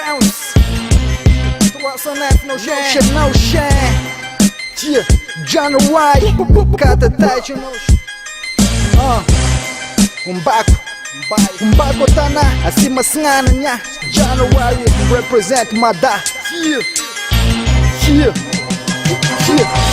bounce. What's on that? No shit, no shit. Yeah, January. Kada tayo no shit. Umbago tana, asimasngana niya. January, represent MADA. Yeah, yeah.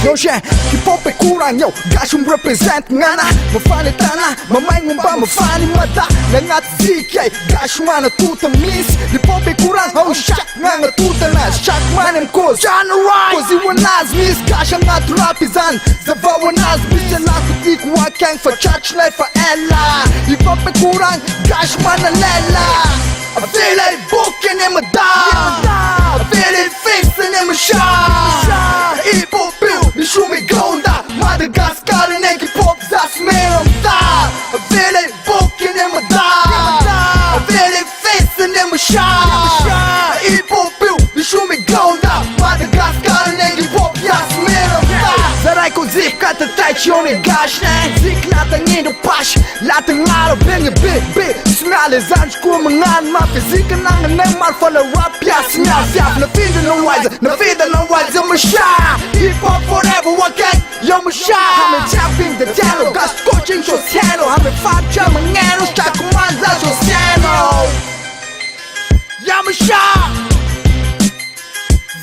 Yo siya, hip-hop ay kurang yo Gasyong represent nga na Mafalita na, mamay mo ba mafani mata Langat zikay, gasyong nga natutamis Hip-hop ay kurang, oh shak nga natuta na Shak manem ko, January Kozi wanaz mis, gasyang nga turapizan Zava wanaz mis, yalakot ikuwa kang fa-chachlay fa-ella Hip-hop ay kurang, gasyong manalela I feel like booking in my dog I feel it facing in my shot Hip-hop bill, ni szumi gonda Madagaskar i hip-hop zasmieram tak I feel it booking in my dog I feel it facing in my shot Hip-hop bill, ni szumi gonda Madagaskar i hip-hop zasmieram tak Zaray ko zip katatay ciony gaśnie Zik latang do paś Latang araw bing big Smjale zanjku mangan ma Fizika nang nemar fala rap Pias mjas jaf na vida no wise I'm a shy Hip-hop forever wakay I'm a shy I'm tapping the piano Gas coaching so sano I'm faccia mangano Sta kumanza so sano I'm a shy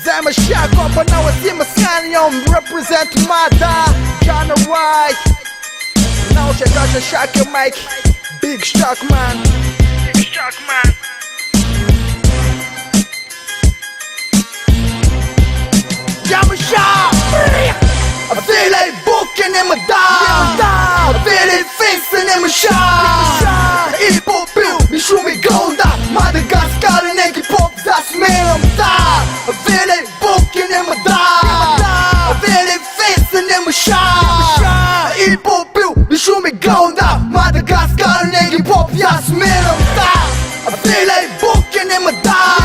I'm a shy Kopa na wasima sani I'm represent MADA January Now siya shock your mic Big shock man Big shock man I'm a shot I feel like booking in my dog I feel it facing in my shot Hip-hop bill, ni szumi gonda Madagaskar i hip-hop zasmieram tak I feel it booking in my dog I feel it facing in my shot Hip-hop bill, ni szumi gonda Madagaskar i hip-hop zasmieram tak I feel like booking in my dog